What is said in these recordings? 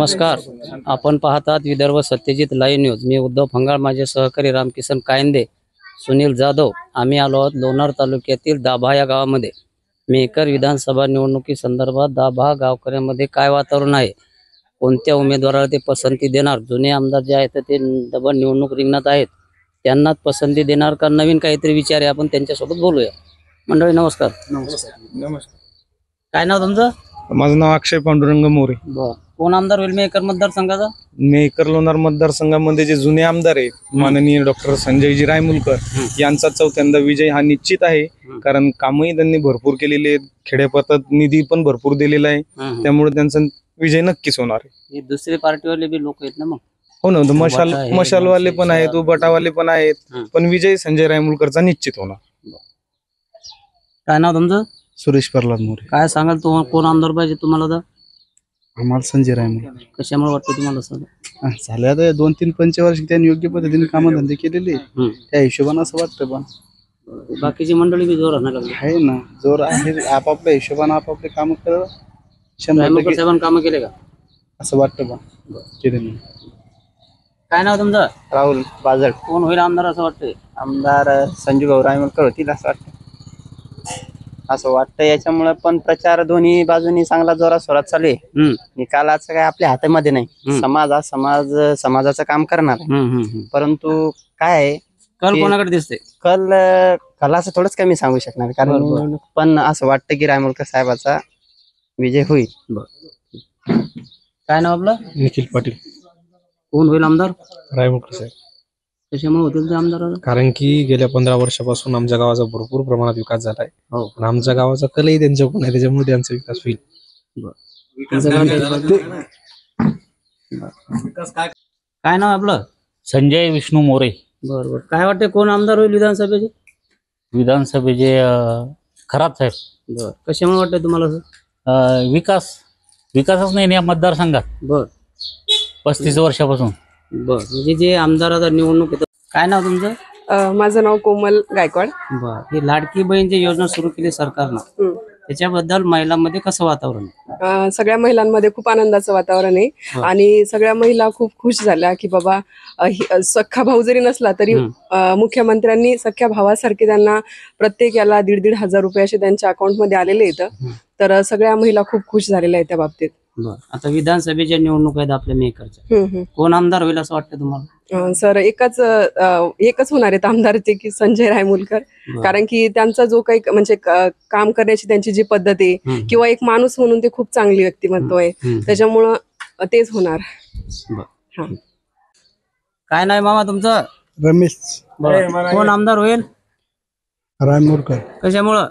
नमस्कार. आपण पाहतात विदर्भ सत्यजित लाईव्ह न्यूज. मी उद्धव फंगाळ, माझे सहकारी रामकिसन कायंदे, सुनील जाधव. आम्ही आलो आहोत लोणार तालुक्यातील दाभा या गावामध्ये. मेकर विधानसभा निवडणुकी संदर्भात दाभा गावकऱ्यांमध्ये काय वातावरण आहे, कोणत्या उमेदवाराला ते पसंती देणार, जुने आमदार जे आहेत ते डबल निवडणूक रिंगणात आहेत त्यांनाच पसंती देणार का नवीन काहीतरी विचार आहे, आपण त्यांच्यासोबत बोलूया. मंडळी नमस्कार. नमस्कार. काय नाव तुमचं? माझं नाव अक्षय पांडुरंग मोरे. बर, कोण आमदार होईल मेकर मतदारसंघाचा? मेकर लोणार मतदारसंघामध्ये जे जुने आमदार आहेत, माननीय डॉक्टर संजयजी रायमुलकर यांचा चौथ्यांदा विजय हा निश्चित आहे. कारण कामही त्यांनी भरपूर केलेले आहेत, खेड्यापाड्यात निधी पण भरपूर दिलेला आहे, त्यामुळे त्यांचा विजय नक्कीच होणार आहे. हे दुसरे पार्टीवाले बी लोक आहेत ना मग? हो ना, मशालवाले पण आहेत, उबाटावाले पण आहेत, पण विजय संजय रायमुलकरचा निश्चित होणार. काय नाव तुमचं? सुरेश प्रल्हाद मोरे. काय सांगाल तुम्हाला, कोण आमदार पाहिजे तुम्हाला? तर आम्हाला संजय रायमुलकर. कशामुळे वाटतं तुम्हाला सर? झाले आता 2-3 पंचवार्षिक त्यांनी योग्य पद्धतीने कामधंदे केलेले, त्या हिशोबाने असं वाटतं. पण बाकीची मंडळी बी जोर आहे ना, जोर आहे, आपापल्या हिशोबाने आपापले काम करत कामं केले का असं वाटतं. पण काय नाव तुमचं? राहुल बाजळ. कोण होईल आमदार असं वाटतंय? आमदार संजू भाऊ रायमुलकर होतील असं वाटतं. याच्यामुळे पण प्रचार दोन्ही बाजूनी चांगला जोरात सोरात चालू आहे. निकालाचं काय आपल्या हातामध्ये नाही, समाजाचं काम करणार आहे. परंतु काय आहे, कल कोणाकडे दिसते? कलाचं थोडंच कमी सांगू शकणार, कारण पण असं वाटतं की रायमुलकर साहेबाचा विजय होईल. काय नाव आपलं? निखिल पाटील. कोण होईल आमदार? रायमुलकर साहेब. कशामुळे होतील ते आमदार? कारण की गेल्या 15 वर्षापासून आमच्या गावाचा भरपूर प्रमाणात विकास झाला आहे. पण आमच्या गावाचा कलही त्यांच्याकडून आहे, त्याच्यामुळे त्यांचा विकास होईल. काय नाव आपलं? संजय विष्णू मोरे. बरोबर. काय वाटते कोण आमदार होईल विधानसभेचे? विधानसभेचे खराब साहेब. बर, कशामुळे वाटतंय तुम्हाला? विकासच नाही या मतदारसंघात. बर, 35 वर्षापासून. बर, म्हणजे जे आमदार आता निवडणूक येतात. काय नाव तुमचं? माझं नाव कोमल गायकवाड. बर, ही लाडकी बहीणची योजना सुरू केली सरकारनं, त्याच्याबद्दल महिलांमध्ये कसं वातावरण आहे? सगळ्या महिलांमध्ये खूप आनंदाचं वातावरण आहे आणि सगळ्या महिला खूप खुश झाल्या की बाबा सख्खा भाऊ जरी नसला तरी मुख्यमंत्र्यांनी सख्या भावासारखे त्यांना प्रत्येक याला 1,500 हजार रुपये असे त्यांच्या अकाउंटमध्ये आलेले आहेत. तर सगळ्या महिला खूप खुश झालेल्या आहेत त्या बाबतीत. आता विधानसभेच्या निवडणूक आहेत आपल्या मेकरच्या, कोण आमदार होईल असं वाटतं तुम्हाला? सर एकच होणार आहेत आमदार, ते की संजय रायमुलकर. कारण की त्यांचा जो काही म्हणजे काम करण्याची त्यांची जी पद्धत आहे किंवा एक माणूस म्हणून ते खूप चांगली व्यक्तिमत्व आहे, त्याच्यामुळं तेच होणार. काय नाही मामा तुमचं? रमेश. कोण आमदार होईल? रायमुलकर. कशामुळं?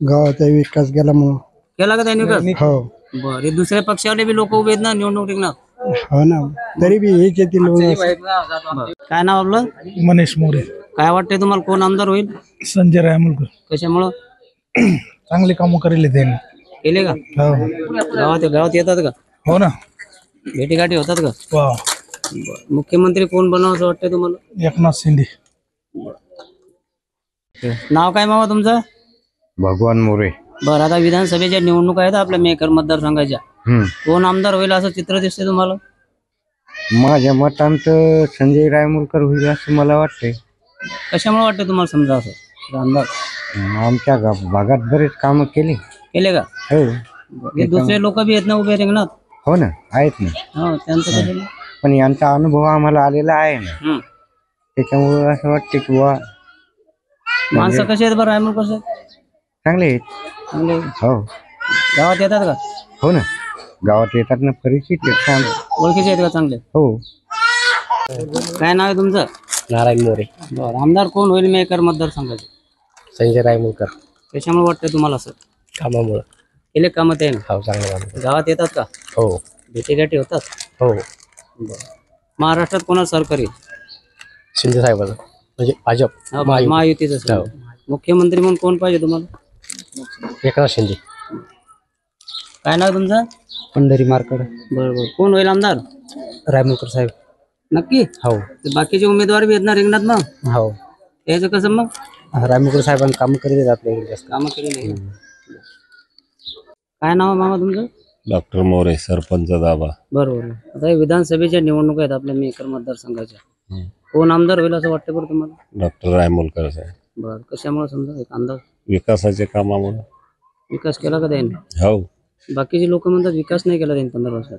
गावाचा विकास केला का त्यांनी विकास? हो. बर, हे दुसऱ्या पक्षावाले बी लोक उभे आहेत ना निवडणूक रिंगणात. हो ना, तरी बी हेच येतील. काय नाव आपलं? मनीष मोरे. काय वाटतंय तुम्हाला कोण आमदार होईल? संजय रायमुलकर. कशामुळं? चांगले काम केले त्यांनी. केले का? गावात येतात का? हो ना, भेटीगाठी होतात का? वा. मुख्यमंत्री कोण बनावं असं वाटतंय तुम्हाला? एकनाथ शिंदे. नाव काय मामा तुमचं? भगवान मोरे. बरं, आता विधानसभेच्या निवडणुका आहेत आपल्या मेकर मतदारसंघाच्या, कोण आमदार होईल असं चित्र दिसते तुम्हाला? माझ्या मतांत संजय रायमुलकर होईल असं मला वाटतंय. कशामुळे वाटतं तुम्हाला समजा असं आमदार? आमच्या भागात बरेच काम केले का? हो. हे दुसरे लोक बी आहेत ना उभे रिंगणात? हो ना, आहेत ना. हो, त्यांचं कसं? पण यांचा अनुभव आम्हाला आलेला आहे ना, त्याच्यामुळे असं वाटतं की वा माणसं कशी आहेत बरं रायमुलकर साहेब? चांगले आहेत. चांगले. हो. गावात येतात का? हो ना, गावात येतात ना, परिचित आहेत. ओळखीचे आहेत का चांगले? हो. काय नाव आहे तुमचं? नारायण मोरे. बरं, आमदार कोण होईल मेकर मतदारसंघाचे? संजय रायमुलकर. कशामुळे वाटतं तुम्हाला असं? कामामुळे. केले कामं ते ना? हो, चांगलं काम. गावात येतात का? हो. भेटीगाठी होतात? हो. महाराष्ट्रात कोणा सरकार येईल? शिंदे साहेबांचं, म्हणजे भाजप महायुतीचं. मुख्यमंत्री म्हणून कोण पाहिजे तुम्हाला? एकनाथ शिंदे. काय नाव तुमचं? पंढरी मार्कड. बरोबर. कोण होईल आमदार? रायमुलकर साहेब. नक्की? हो. बाकीचे उमेदवार बी आहेत ना रिंगणात मग? हो. याचं कसं मग? रायमुलकर साहेबांनी काम केलेले आपल्या कामं केलेली. काय नाव आहे मामा तुमचं? डॉक्टर मोरे सरपंच दाबा. बरोबर. आता हे विधानसभेच्या निवडणुका आहेत आपल्या मेकर मतदारसंघाच्या. कोण आमदार होईल असं वाटतं बरं तुम्हाला? डॉक्टर रायमुलकर साहेब. बरं, कशामुळे समजा एक अंदाज? विकासाच्या कामामुळे. विकास केला का त्यांनी? हो. बाकीचे लोक म्हणतात विकास नाही केला त्यांनी 15 वर्षात.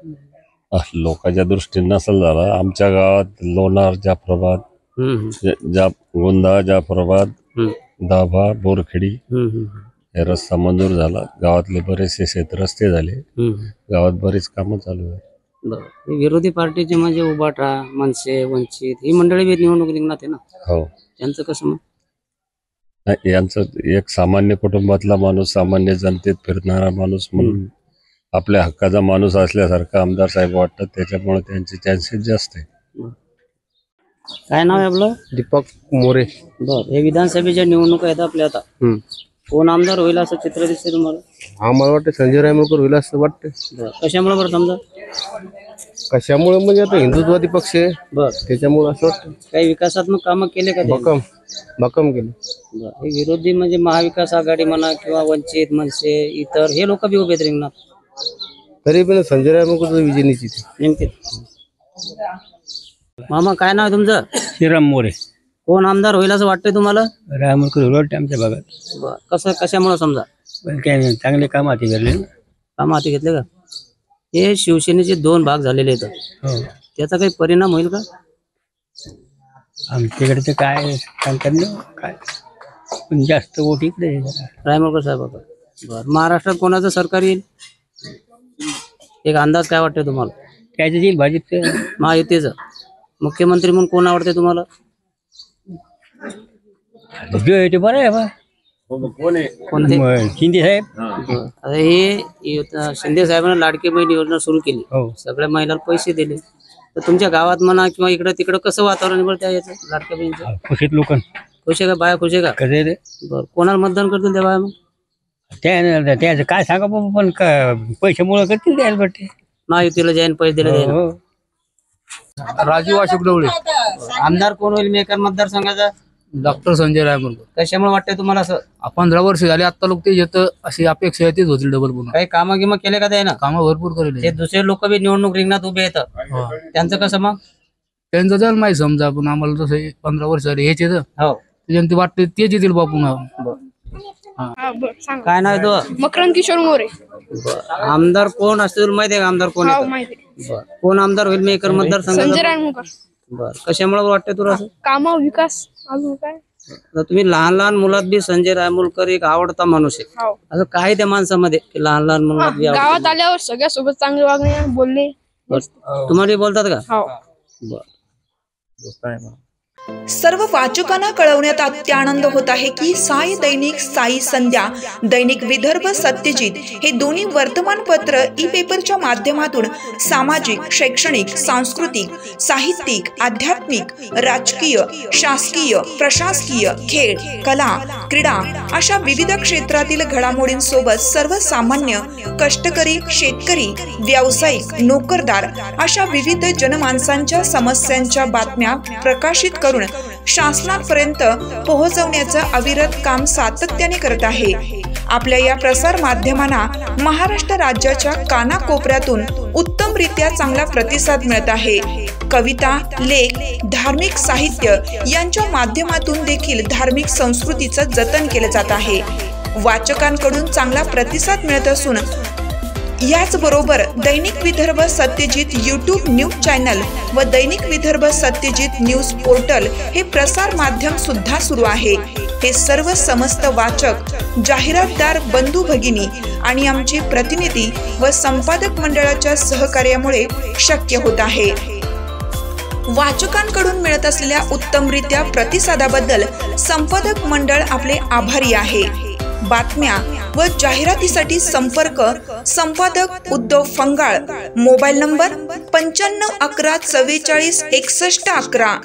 लोकांच्या दृष्टीने नसेल झाला. आमच्या गावात लोणार, जाफराबाद, गोंदा, जाफराबाद, दाभा, बोरखेडी हे रस्ता मंजूर झाला. गावातले बरेचसे शेत रस्ते झाले. गावात बरीच कामं चालू आहेत. बरं. विरोधी पार्टीचे म्हणजे उबाटा, मनसे, वंचित ही मंडळी बी निवडणूक रिंगणात आहे ना. हो. त्यांचं कसं मग? यांचं एक सामान्य कुटुंबातला माणूस, सामान्य जनतेत फिरणारा माणूस म्हणून आपल्या हक्काचा माणूस असल्यासारखा आमदार साहेब वाटतात. त्याच्यामुळे त्यांचे चान्सेस जास्त आहे. काय नाव आहे आपलं? दीपक मोरे. बरं. हे विधानसभेच्या निवडणुका आहेत आपल्या आता. कोण आमदार होईल असं चित्र दिसते तुम्हाला? आम्हाला वाटतं संजय रायमुलकर होईल असं वाटतं. बरं. कशामुळे बरं समजा? कशामुळे म्हणजे आता हिंदुत्ववादी पक्ष आहे. बरं. त्याच्यामुळे असं वाटतं. काही विकासात्मक कामं केले का त्यांनी? भक्कम केलं. बरं. हे विरोधी म्हणजे महाविकास आघाडी म्हणा किंवा वंचित, मनसे, इतर हे लोक बी उभे आहेत रिंगणात. तरी पण संजय रायमुलकर विजय निश्चित नेमके. मामा काय नाव आहे तुमचं? श्रीराम मोरे. कोण आमदार होईल असं वाटतंय तुम्हाला? रायमुलकर वाटते आमच्या भागात. बरं. कसं कशामुळे समजा? पण काय चांगले काम हाती घेतले. काम हाती घेतले का? हे शिवसेनेचे 2 भाग झालेले आहेत. हो. त्याचा काही परिणाम होईल का? आमच्याकडे तर काय सांगतात ना काय, पण जास्त वोट इकडे रायमुलकर साहेब. बरं. महाराष्ट्रात कोणाचं सरकार येईल? एक अंदाज काय वाटतंय तुम्हाला? त्याचं येईल भाजप महायुतीचं. मुख्यमंत्री म्हणून कोण आवडते तुम्हाला? बरं आहे बा. कोणते? शिंदे साहेब. आता हे शिंदे साहेबांना लाडकी बहीण योजना सुरू केली. सगळ्या महिलांना पैसे दिले. तर तुमच्या गावात म्हणा किंवा इकडं तिकडं कसं वातावरण बरं त्या याचं लाडक्या बहिणीचं? खुशीत लोक खुश आहे का? बाया खुश आहे का? कसं आहे बरं. कोणाला मतदान करतील त्या बाया मग? त्याचं काय सांगा बाबा, पण पैशामुळे करतील द्यायला वाटते. महायुतीला ज्याने पैसे दिले त्याने. राजीव अशोक डवळे. आमदार कोण होईल मेकर मतदारसंघाचा? डॉक्टर संजय रायमुलकर. कशामुळे वाटतंय तुम्हाला असं? 15 वर्ष झाले आता लोक ते येतं अशी अपेक्षा आहे, तेच होतील डबल पुन्हा. काही कामं गिमं केले का त्यानं? कामं भरपूर करेल. ते दुसरे लोक बी निवडणूक रिंगणात उभे येतात. त्यांचं कसं मग? त्यांचं जर माहिती समजा, पण आम्हाला तसं 15 वर्ष झाले हेच येतं. हो. त्याच्यानं ते वाटते तेच येतील बा पुन्हा. काय नाव आहे तो? मकरंद किशोर मोरे. आमदार कोण असते तुला माहिती आहे का? आमदार कोण येतं? कोण आमदार होईल मेकर मतदारसंघाचा? संजय रायमुलकर. बर. कशामुळे वाटतंय तुला असं? काम, विकास, अजून काय? तुम्ही लहान लहान मुलात बी संजय रायमुलकर एक आवडता माणूस आहे. असं काय त्या माणसामध्ये की लहान लहान मुलात बी गावात आल्यावर सगळ्यासोबत चांगले वागणे, बोलणे. तुम्हाला बोलतात का? हो. बर. सर्व वाचकांना कळवण्यात अत्यानंद होत आहे की साई दैनिक, साई संध्या, दैनिक विदर्भ सत्यजित हे दोन्ही वर्तमानपत्र ई पेपरच्या माध्यमातून सामाजिक, शैक्षणिक, सांस्कृतिक, साहित्यिक, आध्यात्मिक, राजकीय, शासकीय, प्रशासकीय, खेळ, कला, क्रीडा अशा विविध क्षेत्रातील घडामोडींसोबत सर्वसामान्य, कष्टकरी, शेतकरी, व्यावसायिक, नोकरदार अशा विविध जनमानसांच्या समस्यांच्या बातम्या प्रकाशित करून शासनापर्यंत पोहोचवण्याचं अविरत काम सातत्याने करत आहे. आपल्या या प्रसार माध्यमांना महाराष्ट्र राज्याच्या कानाकोपऱ्यातून उत्तमरित्या चांगला प्रतिसाद मिळत आहे. कविता, लेख, धार्मिक साहित्य यांच्या माध्यमातून देखील धार्मिक संस्कृतीचं जतन केलं जात आहे. वाचकांकडून चांगला प्रतिसाद मिळत असून याचबरोबर दैनिक Vidarbha Satyajit YouTube news channel व दैनिक विदर्भ सत्यजित न्यूज पोर्टल हे प्रसार माध्यम सुद्धा सुरू आहे. हे सर्व समस्त वाचक, जाहिरातदार बंधू भगिनी आणि आमचे प्रतिनिधी व संपादक मंडळाच्या सहकार्यामुळे शक्य होत आहे. वाचकांकडून मिळत असलेल्या उत्तमरित्या प्रतिसादाबद्दल संपादक मंडळ आपले आभारी आहे. बातम्या व जाहिरातीसाठी संपर्क संपादक उद्धव फंगाळ, मोबाईल नंबर 95 11 44 61 11.